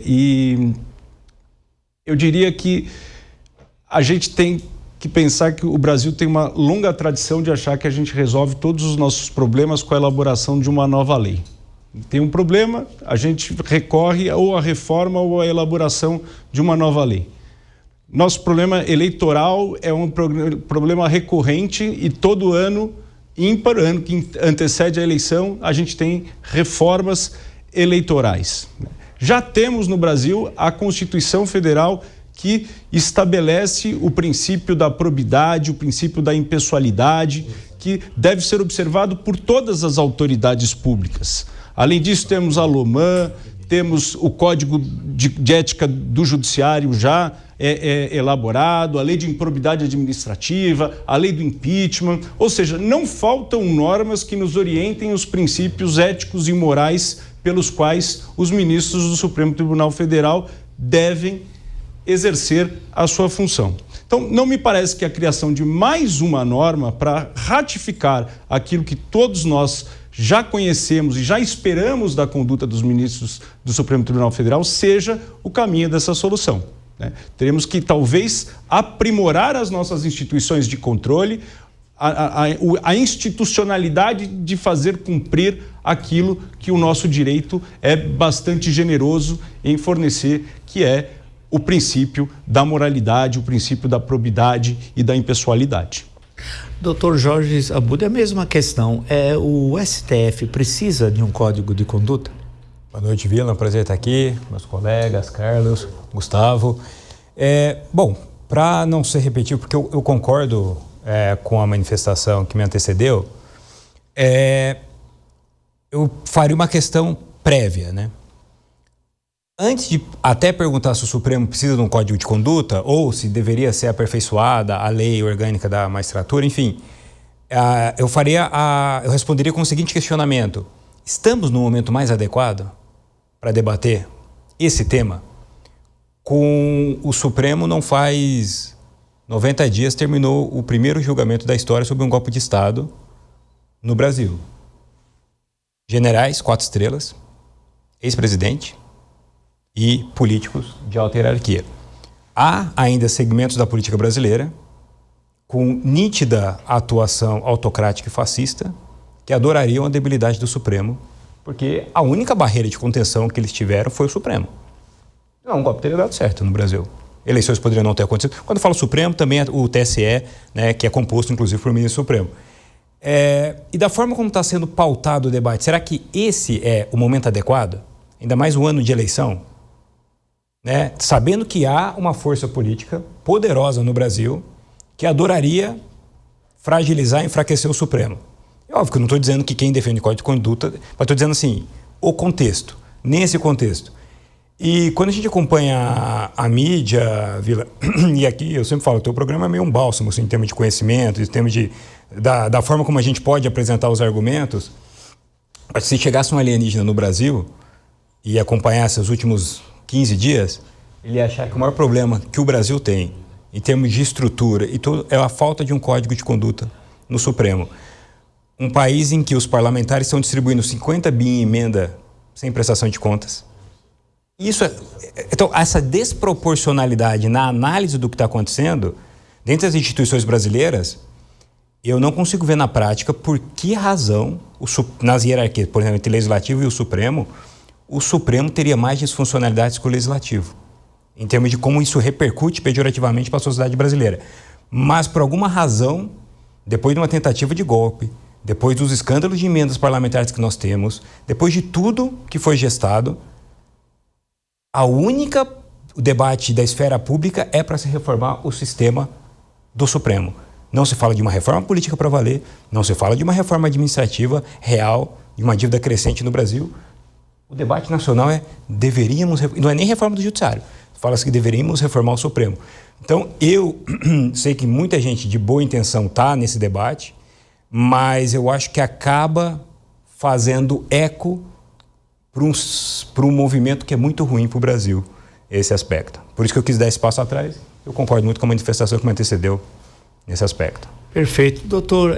E eu diria que a gente tem que pensar que o Brasil tem uma longa tradição de achar que a gente resolve todos os nossos problemas com a elaboração de uma nova lei. Tem um problema, a gente recorre ou à reforma ou à elaboração de uma nova lei. Nosso problema eleitoral é um problema recorrente e todo ano, ímpar, ano que antecede a eleição, a gente tem reformas eleitorais. Já temos no Brasil a Constituição Federal que estabelece o princípio da probidade, o princípio da impessoalidade, que deve ser observado por todas as autoridades públicas. Além disso, temos a LOMAN, temos o Código de Ética do Judiciário já elaborado, a Lei de Improbidade Administrativa, a Lei do Impeachment, ou seja, não faltam normas que nos orientem os princípios éticos e morais pelos quais os ministros do Supremo Tribunal Federal devem exercer a sua função. Então, não me parece que a criação de mais uma norma para ratificar aquilo que todos nós já conhecemos e já esperamos da conduta dos ministros do Supremo Tribunal Federal seja o caminho dessa solução, né? Teremos que, talvez, aprimorar as nossas instituições de controle, a institucionalidade de fazer cumprir aquilo que o nosso direito é bastante generoso em fornecer, que é o princípio da moralidade, o princípio da probidade e da impessoalidade. Doutor Jorge Abud, é a mesma questão. O STF precisa de um código de conduta? Boa noite, Vila. É um prazer estar aqui. Meus colegas, Carlos, Gustavo. Bom, para não ser repetido, porque eu concordo com a manifestação que me antecedeu, eu faria uma questão prévia, né? Antes de até perguntar se o Supremo precisa de um código de conduta ou se deveria ser aperfeiçoada a lei orgânica da magistratura, enfim, eu responderia com o seguinte questionamento: estamos no momento mais adequado para debater esse tema? Com o Supremo, não faz 90 dias, terminou o primeiro julgamento da história sobre um golpe de Estado no Brasil. Generais, 4 estrelas, ex-presidente e políticos de alta hierarquia. Há ainda segmentos da política brasileira com nítida atuação autocrática e fascista que adorariam a debilidade do Supremo, porque a única barreira de contenção que eles tiveram foi o Supremo. Não, um golpe teria dado certo no Brasil. Eleições poderiam não ter acontecido. Quando eu falo Supremo, também é o TSE, né, que é composto, inclusive, por ministro Supremo. E da forma como está sendo pautado o debate, será que esse é o momento adequado? Ainda mais um ano de eleição? Né? Sabendo que há uma força política poderosa no Brasil que adoraria fragilizar e enfraquecer o Supremo. É óbvio que eu não estou dizendo que quem defende o Código de Conduta, mas estou dizendo assim, o contexto, nesse contexto. E quando a gente acompanha a mídia, Vila, e aqui eu sempre falo, o teu programa é meio um bálsamo, assim, em termos de conhecimento, em termos da forma como a gente pode apresentar os argumentos. Mas se chegasse um alienígena no Brasil e acompanhasse os últimos 15 dias, ele ia achar que o maior problema que o Brasil tem, em termos de estrutura e tudo, é a falta de um código de conduta no Supremo. Um país em que os parlamentares estão distribuindo 50 bi em emenda sem prestação de contas. Então, essa desproporcionalidade na análise do que está acontecendo dentro das instituições brasileiras, eu não consigo ver na prática por que razão, nas hierarquias, por exemplo, entre o Legislativo e o Supremo teria mais disfuncionalidades que o Legislativo, em termos de como isso repercute pejorativamente para a sociedade brasileira. Mas, por alguma razão, depois de uma tentativa de golpe, depois dos escândalos de emendas parlamentares que nós temos, depois de tudo que foi gestado, o debate da esfera pública é para se reformar o sistema do Supremo. Não se fala de uma reforma política para valer, não se fala de uma reforma administrativa real, de uma dívida crescente no Brasil. O debate nacional não é nem reforma do Judiciário, fala-se que deveríamos reformar o Supremo. Então, eu sei que muita gente de boa intenção está nesse debate, mas eu acho que acaba fazendo eco para um movimento que é muito ruim para o Brasil, esse aspecto. Por isso que eu quis dar esse passo atrás. Eu concordo muito com a manifestação que me antecedeu nesse aspecto. Perfeito. Doutor,